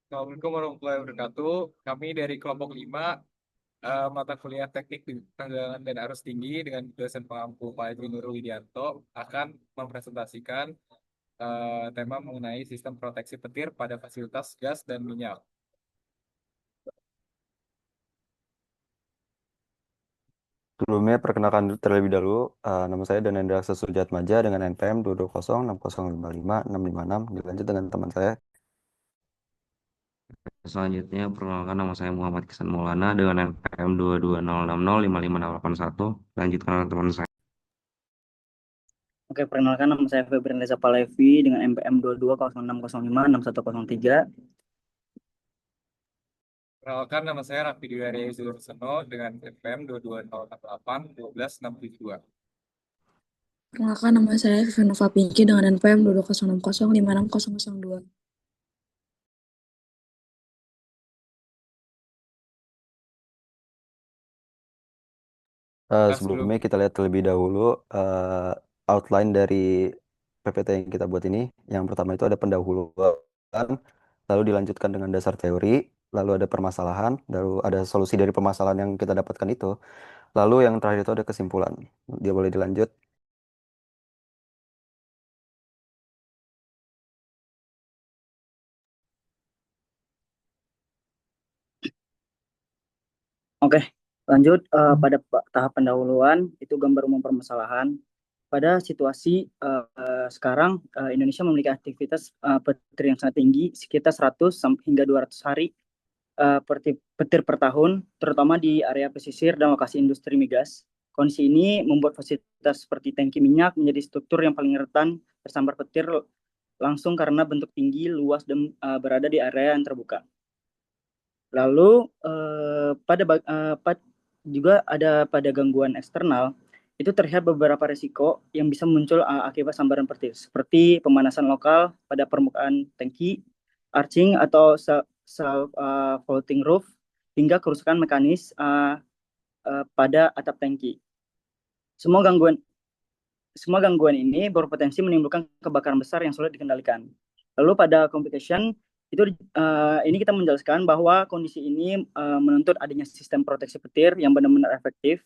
Assalamualaikum warahmatullahi wabarakatuh. Kami dari kelompok 5 mata kuliah teknik tanggalan dan arus tinggi dengan dosen pengampu Pak Haji Nurul Widianto akan mempresentasikan tema mengenai sistem proteksi petir pada fasilitas gas dan minyak. Sebelumnya perkenalkan terlebih dahulu, nama saya Danendra Sesujatmaja dengan NPM 22060555656. Dilanjut dengan teman saya. Selanjutnya, perkenalkan nama saya Muhammad Kisan Maulana dengan NPM 22060605561. Lanjutkan oleh teman saya. Oke, perkenalkan nama saya Febrian Reza Palevi dengan MPM 2206056103. Perkenalkan nama saya Raffi Dwiari Sudarsono dengan NPM 22068 12672. Perkenalkan nama saya Vivianova Pinky dengan NPM 22060560002. Nah, sebelum Sebelumnya kita lihat terlebih dahulu outline dari PPT yang kita buat ini. Yang pertama itu ada pendahuluan, lalu dilanjutkan dengan dasar teori, lalu ada permasalahan, lalu ada solusi dari permasalahan yang kita dapatkan itu, lalu yang terakhir itu ada kesimpulan. Dia boleh dilanjut. Oke, lanjut pada tahap pendahuluan itu gambar umum permasalahan. Pada situasi sekarang Indonesia memiliki aktivitas petir yang sangat tinggi sekitar 100 hingga 200 hari petir per tahun, terutama di area pesisir dan lokasi industri migas. Kondisi ini membuat fasilitas seperti tangki minyak menjadi struktur yang paling rentan tersambar petir langsung karena bentuk tinggi, luas, dan berada di area yang terbuka. Lalu juga ada pada gangguan eksternal itu terlihat beberapa risiko yang bisa muncul akibat sambaran petir seperti pemanasan lokal pada permukaan tangki, arching atau self floating roof hingga kerusakan mekanis pada atap tangki. Semua gangguan semua gangguan ini berpotensi menimbulkan kebakaran besar yang sulit dikendalikan. Lalu pada computation itu ini kita menjelaskan bahwa kondisi ini menuntut adanya sistem proteksi petir yang benar-benar efektif.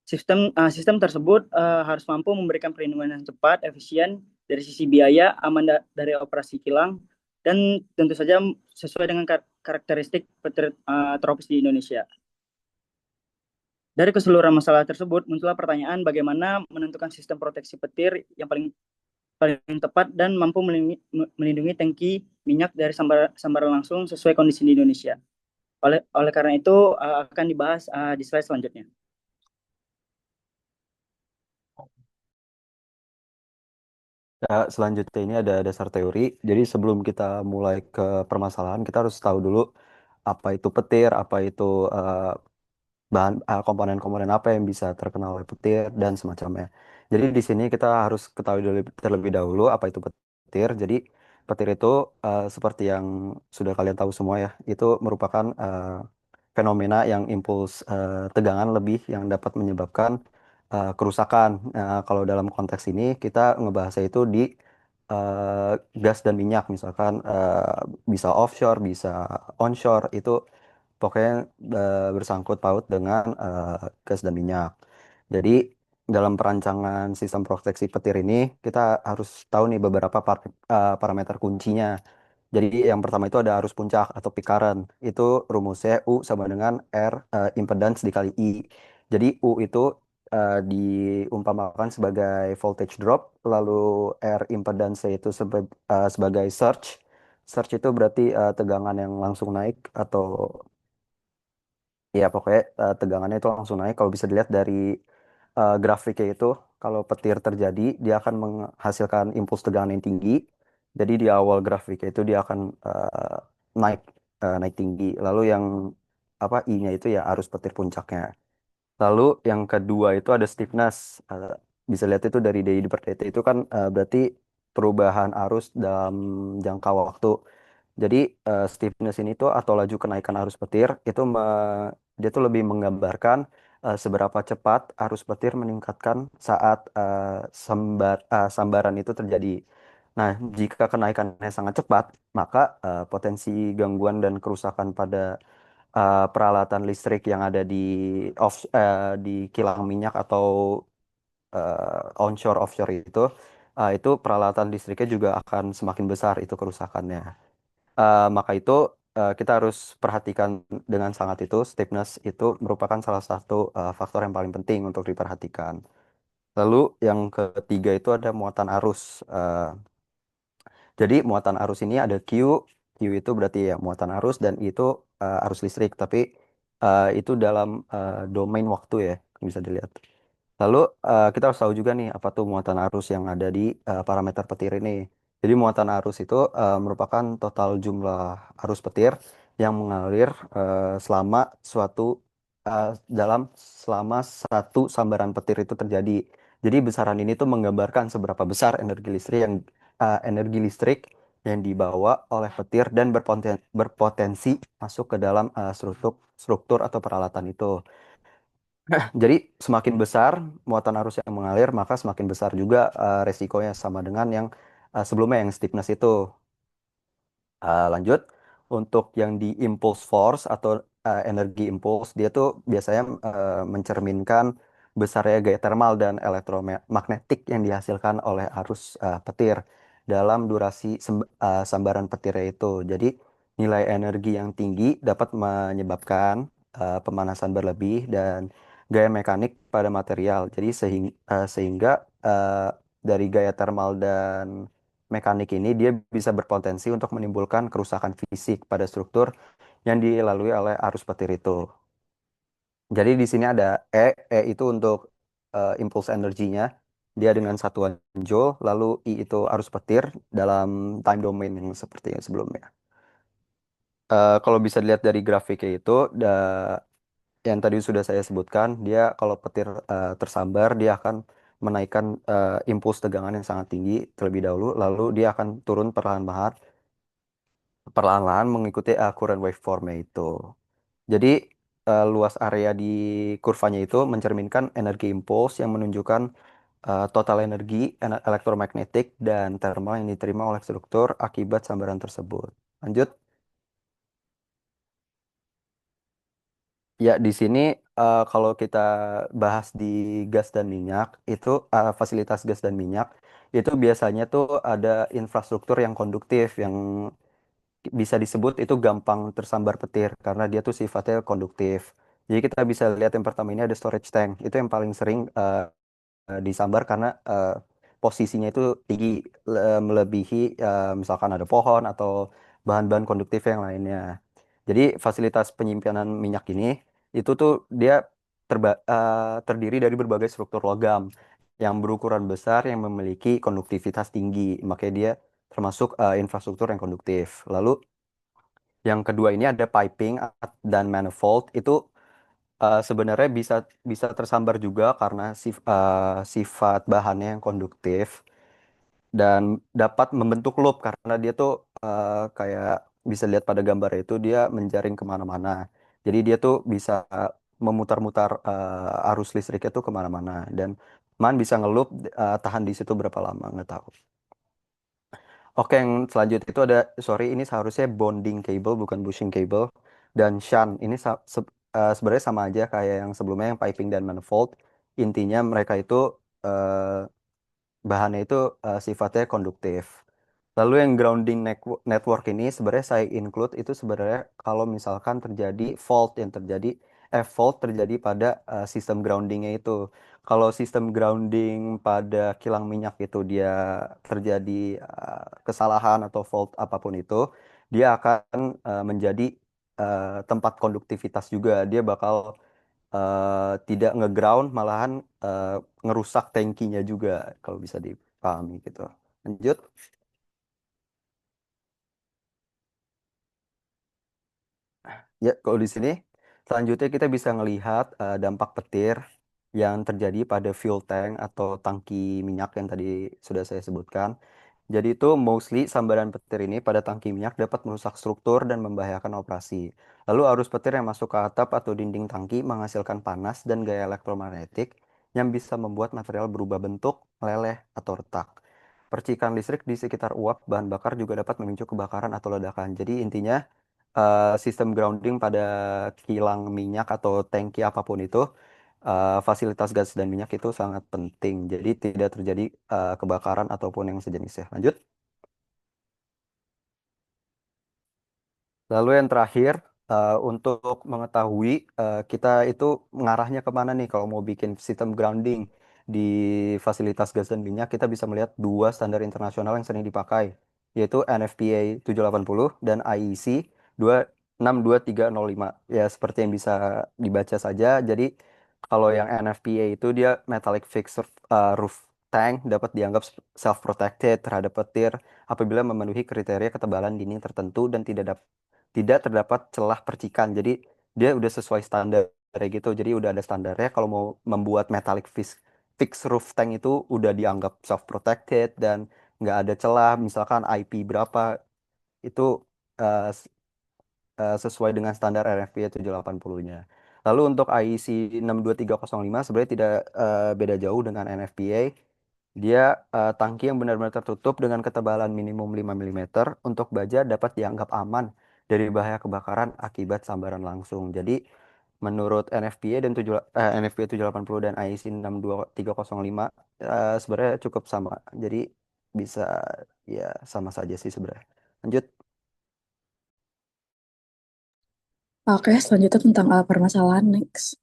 Sistem tersebut harus mampu memberikan perlindungan yang cepat, efisien dari sisi biaya, aman dari operasi kilang, dan tentu saja sesuai dengan karakteristik petir tropis di Indonesia. Dari keseluruhan masalah tersebut muncullah pertanyaan bagaimana menentukan sistem proteksi petir yang paling paling tepat dan mampu melindungi tangki minyak dari sambaran langsung sesuai kondisi di Indonesia. Oleh karena itu akan dibahas di slide selanjutnya. Selanjutnya ini ada dasar teori. Jadi sebelum kita mulai ke permasalahan, kita harus tahu dulu apa itu petir, apa itu komponen-komponen apa yang bisa terkena oleh petir dan semacamnya. Jadi di sini kita harus ketahui terlebih dahulu apa itu petir. Jadi petir itu seperti yang sudah kalian tahu semua ya, itu merupakan fenomena yang impuls tegangan lebih yang dapat menyebabkan kerusakan. Kalau dalam konteks ini kita ngebahasnya itu di gas dan minyak, misalkan bisa offshore, bisa onshore, itu pokoknya bersangkut paut dengan gas dan minyak. Jadi dalam perancangan sistem proteksi petir ini kita harus tahu nih beberapa parameter kuncinya. Jadi yang pertama itu ada arus puncak atau peak current. Itu rumusnya U sama dengan R impedance dikali I. Jadi U itu diumpamakan sebagai voltage drop, lalu R impedance itu sebagai surge. Surge itu berarti tegangan yang langsung naik atau ya pokoknya tegangannya itu langsung naik. Kalau bisa dilihat dari grafiknya itu, kalau petir terjadi, dia akan menghasilkan impuls tegangan yang tinggi. Jadi di awal grafiknya itu dia akan naik naik tinggi. Lalu yang apa I-nya itu ya arus petir puncaknya. Lalu yang kedua itu ada stiffness. Bisa lihat itu dari DI per dt itu kan berarti perubahan arus dalam jangka waktu. Jadi stiffness ini tuh atau laju kenaikan arus petir itu dia tuh lebih menggambarkan seberapa cepat arus petir meningkatkan saat sambaran itu terjadi. Nah, jika kenaikannya sangat cepat, maka potensi gangguan dan kerusakan pada peralatan listrik yang ada di kilang minyak atau onshore offshore itu peralatan listriknya juga akan semakin besar itu kerusakannya. Maka itu kita harus perhatikan dengan sangat itu stiffness itu merupakan salah satu faktor yang paling penting untuk diperhatikan. Lalu yang ketiga itu ada muatan arus. Jadi muatan arus ini ada Q itu berarti ya muatan arus dan I itu arus listrik. Tapi itu dalam domain waktu ya bisa dilihat. Lalu kita harus tahu juga nih apa tuh muatan arus yang ada di parameter petir ini. Jadi muatan arus itu merupakan total jumlah arus petir yang mengalir selama suatu selama satu sambaran petir itu terjadi. Jadi besaran ini tuh menggambarkan seberapa besar energi listrik yang dibawa oleh petir dan berpotensi masuk ke dalam struktur atau peralatan itu. Jadi semakin besar muatan arus yang mengalir, maka semakin besar juga resikonya sama dengan yang sebelumnya yang stiffness itu. Lanjut, untuk yang di impulse force atau energi impulse, dia tuh biasanya mencerminkan besarnya gaya termal dan elektromagnetik yang dihasilkan oleh arus petir dalam durasi sambaran petirnya itu. Jadi nilai energi yang tinggi dapat menyebabkan pemanasan berlebih dan gaya mekanik pada material. Jadi sehingga dari gaya termal dan mekanik ini dia bisa berpotensi untuk menimbulkan kerusakan fisik pada struktur yang dilalui oleh arus petir itu. Jadi di sini ada E itu untuk impulse energinya, dia dengan satuan joule, lalu I itu arus petir dalam time domain yang seperti yang sebelumnya. Kalau bisa dilihat dari grafiknya itu, yang tadi sudah saya sebutkan, dia kalau petir tersambar, dia akan menaikkan impuls tegangan yang sangat tinggi terlebih dahulu, lalu dia akan turun perlahan-lahan mengikuti current waveformnya itu. Jadi luas area di kurvanya itu mencerminkan energi impuls yang menunjukkan total energi elektromagnetik dan thermal yang diterima oleh struktur akibat sambaran tersebut. Lanjut. Ya, di sini kalau kita bahas di gas dan minyak, itu fasilitas gas dan minyak, itu biasanya tuh ada infrastruktur yang konduktif, yang bisa disebut itu gampang tersambar petir, karena dia tuh sifatnya konduktif. Jadi kita bisa lihat yang pertama ini ada storage tank, itu yang paling sering disambar karena posisinya itu tinggi, melebihi misalkan ada pohon atau bahan-bahan konduktif yang lainnya. Jadi fasilitas penyimpanan minyak ini itu tuh dia terdiri dari berbagai struktur logam yang berukuran besar yang memiliki konduktivitas tinggi. Makanya dia termasuk infrastruktur yang konduktif. Lalu yang kedua ini ada piping dan manifold itu sebenarnya bisa bisa tersambar juga karena sifat bahannya yang konduktif dan dapat membentuk loop karena dia tuh kayak bisa lihat pada gambar itu dia menjaring kemana-mana. Jadi dia tuh bisa memutar-mutar arus listriknya tuh kemana-mana dan man bisa ngeloop tahan di situ berapa lama nggak tahu. Oke, yang selanjutnya itu ada, sorry ini seharusnya bonding cable bukan bushing cable dan shunt. Ini sebenarnya sama aja kayak yang sebelumnya yang piping dan manifold. Intinya mereka itu eh, bahannya itu sifatnya konduktif. Lalu yang grounding network ini sebenarnya saya include itu sebenarnya kalau misalkan terjadi fault terjadi pada sistem groundingnya itu. Kalau sistem grounding pada kilang minyak itu dia terjadi kesalahan atau fault apapun itu, dia akan menjadi tempat konduktivitas juga. Dia bakal tidak ngeground, malahan ngerusak tangkinya juga kalau bisa dipahami gitu. Lanjut. Ya, kalau di sini selanjutnya kita bisa ngelihat dampak petir yang terjadi pada fuel tank atau tangki minyak yang tadi sudah saya sebutkan. Jadi itu mostly sambaran petir ini pada tangki minyak dapat merusak struktur dan membahayakan operasi. Lalu arus petir yang masuk ke atap atau dinding tangki menghasilkan panas dan gaya elektromagnetik yang bisa membuat material berubah bentuk, meleleh, atau retak. percikan listrik di sekitar uap bahan bakar juga dapat memicu kebakaran atau ledakan. Jadi intinya sistem grounding pada kilang minyak atau tangki apapun itu, fasilitas gas dan minyak itu sangat penting. Jadi tidak terjadi kebakaran ataupun yang sejenisnya. Lanjut. Lalu yang terakhir, untuk mengetahui kita itu mengarahnya kemana nih kalau mau bikin sistem grounding di fasilitas gas dan minyak, kita bisa melihat dua standar internasional yang sering dipakai, yaitu NFPA 780 dan IEC 62305. Ya, seperti yang bisa dibaca saja. Jadi kalau yang NFPA itu dia metallic fixed roof tank dapat dianggap self-protected terhadap petir apabila memenuhi kriteria ketebalan dinding tertentu dan tidak terdapat celah percikan. Jadi dia udah sesuai standar kayak gitu. Jadi udah ada standarnya. Kalau mau membuat metallic fixed roof tank itu udah dianggap self protected dan nggak ada celah. Misalkan IP berapa itu eh, sesuai dengan standar RFP 780-nya. Lalu untuk IEC 62305 sebenarnya tidak beda jauh dengan NFPA. Dia tangki yang benar-benar tertutup dengan ketebalan minimum 5 mm untuk baja dapat dianggap aman dari bahaya kebakaran akibat sambaran langsung. Jadi menurut NFPA dan NFPA 780 dan IEC 62305 sebenarnya cukup sama. Jadi bisa ya sama saja sih sebenarnya. Lanjut. Oke, selanjutnya tentang permasalahan next.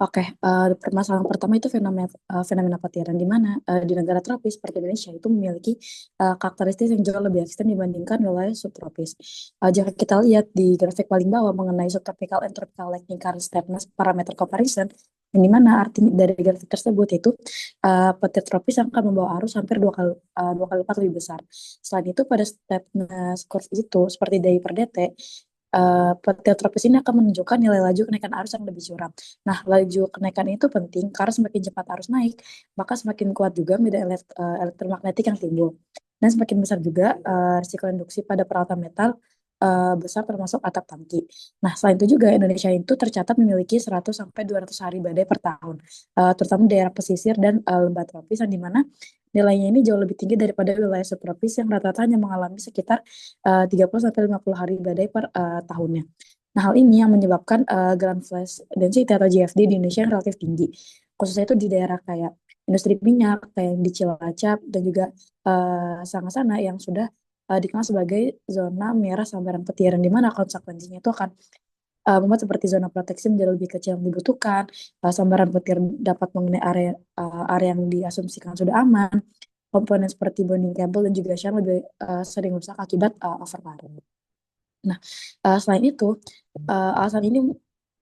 Oke, permasalahan pertama itu fenomena petiran di mana di negara tropis seperti Indonesia itu memiliki karakteristik yang jauh lebih ekstrem dibandingkan wilayah subtropis. Jika kita lihat di grafik paling bawah mengenai subtropical and tropical lightning current stiffness parameter comparison, yang di mana arti dari grafik tersebut itu petir tropis yang akan membawa arus hampir dua kali lipat lebih besar. Selain itu pada stiffness curve itu seperti dari per detik, petir tropis ini akan menunjukkan nilai laju kenaikan arus yang lebih curam. Nah, laju kenaikan itu penting karena semakin cepat arus naik, maka semakin kuat juga medan elektromagnetik yang timbul. Dan semakin besar juga risiko induksi pada peralatan metal besar termasuk atap tangki. Nah, selain itu juga Indonesia itu tercatat memiliki 100 sampai 200 hari badai per tahun, terutama daerah pesisir dan lembah tropis yang dimana nilainya ini jauh lebih tinggi daripada wilayah subtropis yang rata-rata hanya mengalami sekitar 30 sampai 50 hari badai per tahunnya. Nah, hal ini yang menyebabkan ground flash density atau GFD di Indonesia yang relatif tinggi. Khususnya itu di daerah kayak industri minyak, kayak di Cilacap, dan juga sana-sana yang sudah dikenal sebagai zona merah sambaran petiran, di mana konsekuensinya itu akan membuat seperti zona proteksi menjadi lebih kecil yang dibutuhkan, sambaran petir dapat mengenai area yang diasumsikan sudah aman, komponen seperti bonding cable dan juga shank lebih sering rusak akibat overload. Nah, selain itu, alasan ini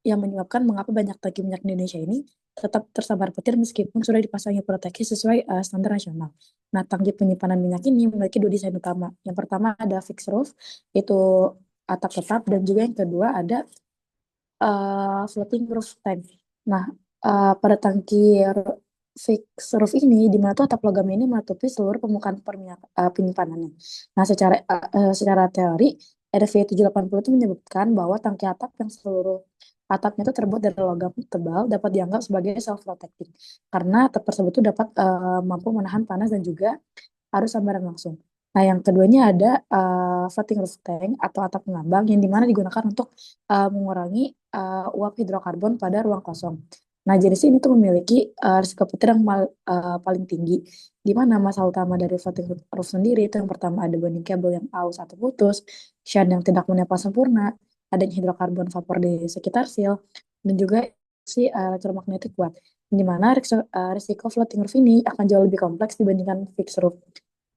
yang menyebabkan mengapa banyak tangki minyak Indonesia ini tetap tersambar petir meskipun sudah dipasangi proteksi sesuai standar nasional. Nah, tangki penyimpanan minyak ini memiliki dua desain utama. Yang pertama ada fixed roof, itu atap tetap, dan juga yang kedua ada floating roof tank. Nah, pada tangki fixed roof ini, di mana tuh atap logam ini menutupi seluruh permukaan penyimpanannya. Nah, secara teori, RV 780 itu menyebutkan bahwa tangki atap yang seluruh atapnya itu terbuat dari logam tebal dapat dianggap sebagai self-protecting karena atap tersebut itu dapat mampu menahan panas dan juga arus sambaran langsung. Nah, yang keduanya ada floating roof tank atau atap pengambang yang dimana digunakan untuk mengurangi uap hidrokarbon pada ruang kosong. Nah, jenis ini tuh memiliki risiko petir yang paling tinggi, di mana masalah utama dari floating roof sendiri itu yang pertama ada bonding cable yang aus atau putus, shunt yang tidak menempel sempurna, adanya hidrokarbon vapor di sekitar seal, dan juga si elektromagnetik kuat, di mana risiko floating roof ini akan jauh lebih kompleks dibandingkan fixed roof,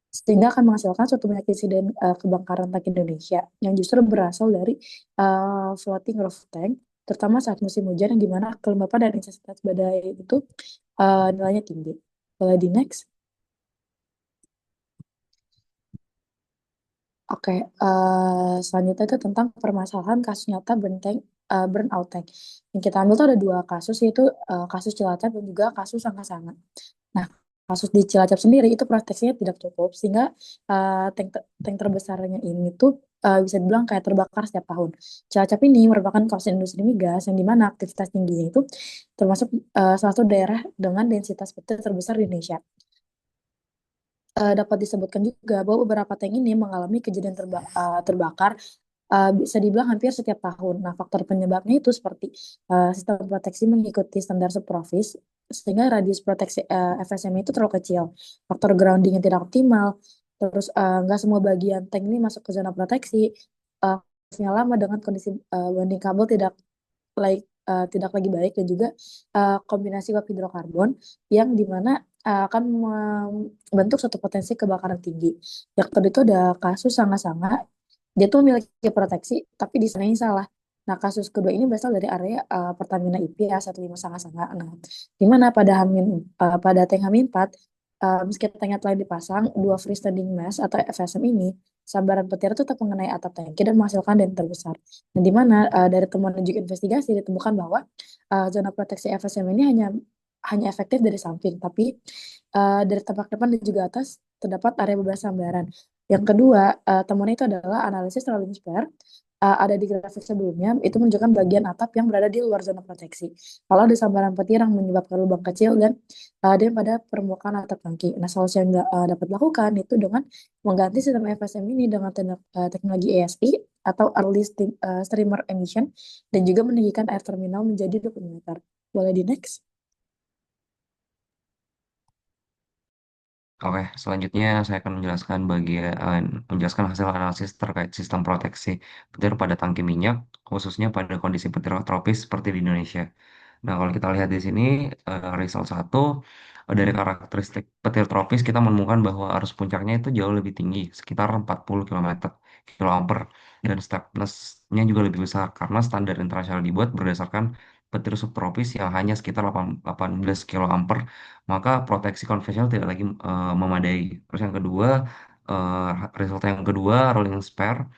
sehingga akan menghasilkan suatu banyak insiden kebakaran tangki Indonesia yang justru berasal dari floating roof tank, terutama saat musim hujan yang dimana kelembapan dan intensitas badai itu nilainya tinggi. Boleh di next. Oke, selanjutnya itu tentang permasalahan kasus nyata burnout tank. Yang kita ambil tuh ada dua kasus, yaitu kasus Cilacap dan juga kasus Sangka-Sanga. Nah, kasus di Cilacap sendiri itu proteksinya tidak cukup, sehingga tank terbesarnya ini tuh bisa dibilang kayak terbakar setiap tahun. Cilacap ini merupakan kawasan industri migas yang dimana aktivitas tingginya itu termasuk salah satu daerah dengan densitas petir terbesar di Indonesia. Dapat disebutkan juga bahwa beberapa tank ini mengalami kejadian terbakar bisa dibilang hampir setiap tahun. Nah, faktor penyebabnya itu seperti sistem proteksi mengikuti standar subtropis, sehingga radius proteksi FSM itu terlalu kecil. Faktor grounding yang tidak optimal, terus nggak semua bagian tank ini masuk ke zona proteksi, uh, lama dengan kondisi bonding kabel tidak lagi baik dan juga kombinasi uap hidrokarbon yang dimana akan membentuk suatu potensi kebakaran tinggi. Yang kedua itu ada kasus Sanga-Sanga, dia tuh memiliki proteksi tapi desainnya salah. Nah, kasus kedua ini berasal dari area Pertamina IPA 15 Sanga-Sanga. Nah, di mana pada tank H-4 meski tanknya telah dipasang dua freestanding mast atau FSM ini, sambaran petir itu tetap mengenai atap tangki dan menghasilkan dent terbesar. Nah, di mana dari temuan dan juga investigasi ditemukan bahwa zona proteksi FSM ini hanya efektif dari samping, tapi dari tampak depan dan juga atas terdapat area bebas sambaran. Yang kedua, temuan itu adalah analisis rolling spare. Ada di grafik sebelumnya, itu menunjukkan bagian atap yang berada di luar zona proteksi. Kalau ada sambaran petir yang menyebabkan lubang kecil dan pada permukaan atap tangki. Nah, solusi yang dapat dilakukan itu dengan mengganti sistem FSM ini dengan teknologi ESI atau Early Streamer Emission dan juga meninggikan air terminal menjadi 20 meter. Boleh di next? Oke, selanjutnya saya akan menjelaskan hasil analisis terkait sistem proteksi petir pada tangki minyak, khususnya pada kondisi petir tropis seperti di Indonesia. Nah, kalau kita lihat di sini, result satu dari karakteristik petir tropis kita menemukan bahwa arus puncaknya itu jauh lebih tinggi, sekitar 40 kiloampere, dan stepness-nya juga lebih besar karena standar internasional dibuat berdasarkan petir subtropis yang hanya sekitar 18 kiloampere, maka proteksi konvensional tidak lagi memadai. Terus yang kedua, eh, result yang kedua, rolling spare.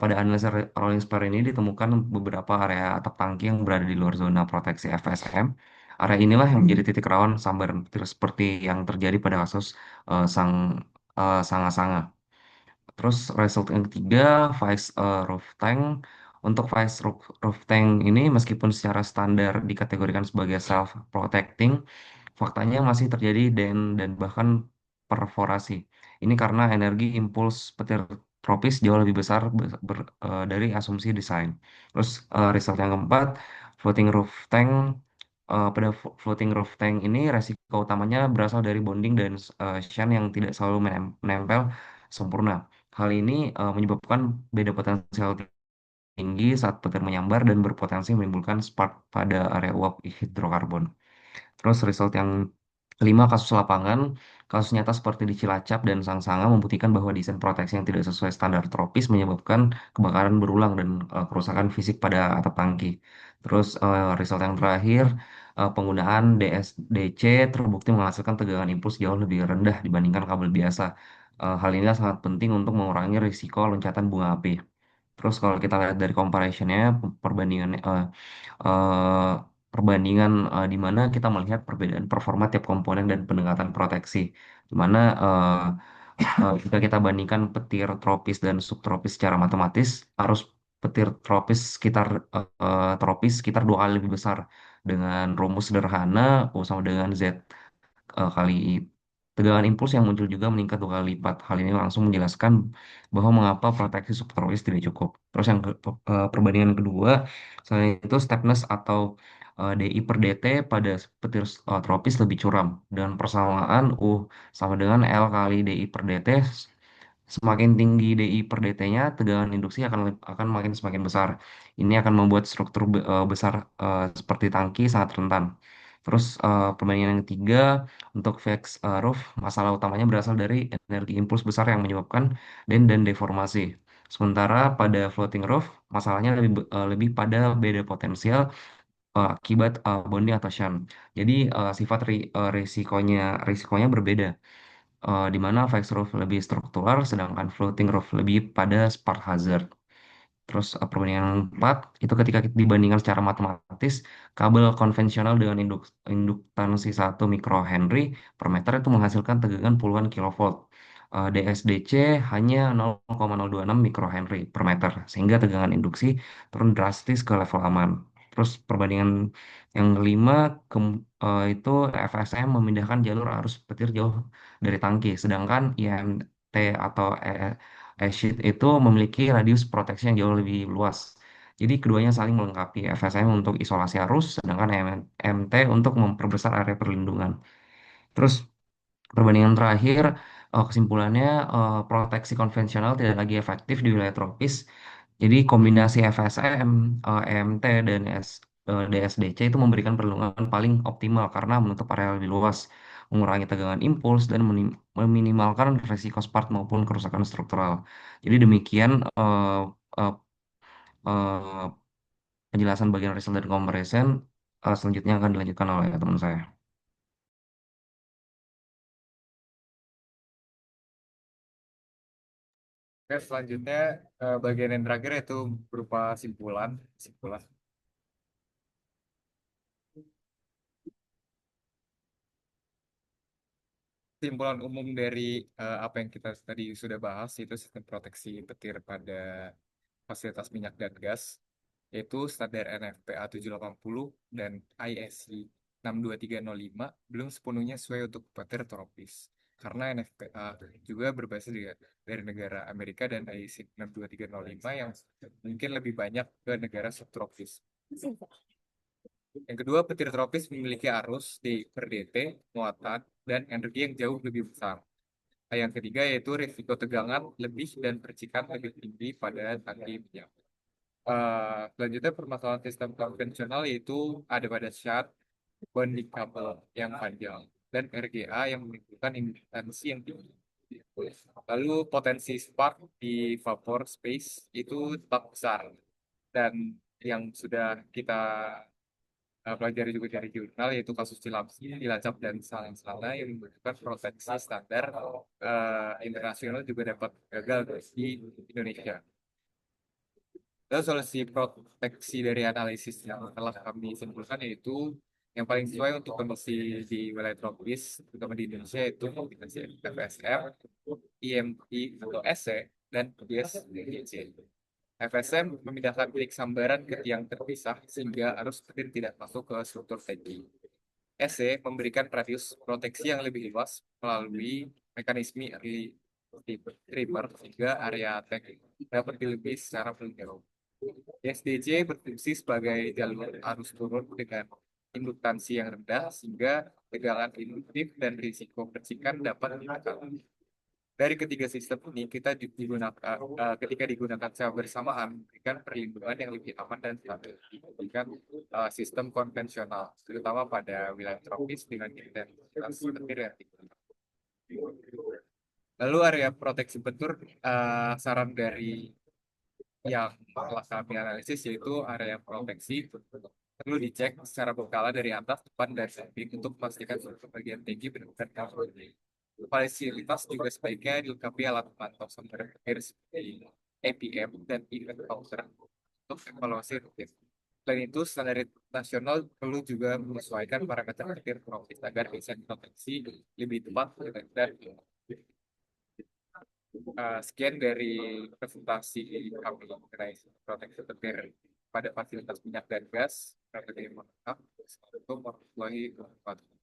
Pada analisa rolling spare ini ditemukan beberapa area atap tangki yang berada di luar zona proteksi FSM. Area inilah yang menjadi titik rawan sambaran petir seperti yang terjadi pada kasus Sanga-Sanga. Terus result yang ketiga, Vice Roof Tank. Untuk Vice Roof Tank ini meskipun secara standar dikategorikan sebagai self-protecting, faktanya masih terjadi dan bahkan perforasi. Ini karena energi impuls petir tropis jauh lebih besar dari asumsi desain. Terus result yang keempat, floating roof tank. Pada floating roof tank ini resiko utamanya berasal dari bonding dan shan yang tidak selalu menempel sempurna. Hal ini menyebabkan beda potensial tinggi saat petir menyambar dan berpotensi menimbulkan spark pada area uap hidrokarbon. Terus result yang kelima, kasus lapangan. Kasus nyata seperti di Cilacap dan Sangsanga membuktikan bahwa desain proteksi yang tidak sesuai standar tropis menyebabkan kebakaran berulang dan kerusakan fisik pada atap tangki. Terus result yang terakhir, penggunaan DSDC terbukti menghasilkan tegangan impuls jauh lebih rendah dibandingkan kabel biasa. Hal ini sangat penting untuk mengurangi risiko loncatan bunga api. Terus kalau kita lihat dari comparationnya, perbandingannya, eh, di mana kita melihat perbedaan performa tiap komponen dan pendekatan proteksi. Di mana jika kita bandingkan petir tropis dan subtropis secara matematis, arus petir tropis sekitar dua kali lebih besar dengan rumus sederhana U sama dengan Z kali tegangan impuls yang muncul juga meningkat dua kali lipat. Hal ini langsung menjelaskan bahwa mengapa proteksi subtropis tidak cukup. Terus perbandingan kedua, selain itu stepness atau DI per DT pada petir tropis lebih curam dan persamaan U sama dengan L kali DI per DT. Semakin tinggi DI per DT-nya, tegangan induksi akan makin semakin besar. Ini akan membuat struktur besar seperti tangki sangat rentan. Terus perbandingan yang ketiga, untuk VX roof, masalah utamanya berasal dari energi impuls besar yang menyebabkan dan deformasi. Sementara pada floating roof, masalahnya lebih pada beda potensial akibat bonding atau shunt. Jadi sifat risikonya berbeda. Di mana fixed roof lebih struktural, sedangkan floating roof lebih pada spark hazard. Terus perbandingan yang keempat, itu ketika dibandingkan secara matematis, kabel konvensional dengan induktansi 1 mikrohenry per meter itu menghasilkan tegangan puluhan kilovolt. DSDC hanya 0,026 mikrohenry per meter, sehingga tegangan induksi turun drastis ke level aman. Terus perbandingan yang kelima itu FSM memindahkan jalur arus petir jauh dari tangki, sedangkan IMT atau sheet itu memiliki radius proteksi yang jauh lebih luas. Jadi keduanya saling melengkapi, FSM untuk isolasi arus, sedangkan MT untuk memperbesar area perlindungan. Terus perbandingan terakhir, kesimpulannya proteksi konvensional tidak lagi efektif di wilayah tropis. Jadi kombinasi FSM, EMT, dan DSDC itu memberikan perlindungan paling optimal karena menutup area lebih luas, mengurangi tegangan impuls, dan meminimalkan risiko spark maupun kerusakan struktural. Jadi demikian eh, eh, penjelasan bagian result dan comparison. Selanjutnya akan dilanjutkan oleh teman saya. Oke, selanjutnya bagian yang terakhir itu berupa simpulan. Simpulan. Simpulan umum dari apa yang kita tadi sudah bahas itu sistem proteksi petir pada fasilitas minyak dan gas, yaitu standar NFPA 780 dan ISC 62305 belum sepenuhnya sesuai untuk petir tropis. Karena NFPA juga berbasis dari negara Amerika dan ISC 62305 yang mungkin lebih banyak ke negara subtropis. Yang kedua, petir tropis memiliki arus di per DT, muatan, dan energi yang jauh lebih besar. Yang ketiga yaitu risiko tegangan lebih dan percikan lebih tinggi pada tangki minyak. Selanjutnya permasalahan sistem konvensional yaitu ada pada shaft, bonding kabel yang panjang, dan RGA yang menimbulkan intensi yang tinggi. Lalu potensi spark di vapor space itu tetap besar. Dan yang sudah kita pelajari juga dari jurnal yaitu kasus Cilacap dan Salang-Salana yang membutuhkan proteksi standar internasional juga dapat gagal di Indonesia. Dan solusi proteksi dari analisis yang telah kami simpulkan yaitu yang paling sesuai untuk kondisi di wilayah tropis, terutama di Indonesia, yaitu kombinasi FSM, IMI atau SC, dan ISDC. FSM memindahkan titik sambaran ke tiang terpisah sehingga arus petir tidak masuk ke struktur tangki. SC memberikan radius proteksi yang lebih luas melalui mekanisme early trimmer sehingga area tank dapat dilebih secara paling jauh. SDC berfungsi sebagai jalur arus turun dengan induktansi yang rendah sehingga tegangan induktif dan risiko percikan dapat ditekan. Dari ketiga sistem ini kita digunakan ketika digunakan secara bersamaan memberikan perlindungan yang lebih aman dan stabil dibandingkan sistem konvensional, terutama pada wilayah tropis dengan intensitas petir yang tinggi. Lalu area proteksi petir, saran dari yang telah kami analisis yaitu area proteksi perlu dicek secara berkala dari atas, depan, dan samping untuk memastikan seluruh bagian tinggi benar-benar cover. Fasilitas juga sebaiknya dilengkapi alat pemantau sambaran petir seperti APM dan event counter untuk evaluasi rutin. Selain itu, standar nasional perlu juga menyesuaikan parameter petir tropis agar bisa diproteksi lebih tepat dan sekian dari presentasi kami mengenai proteksi petir pada fasilitas minyak dan gas. Assalamualaikum warahmatullahi wabarakatuh.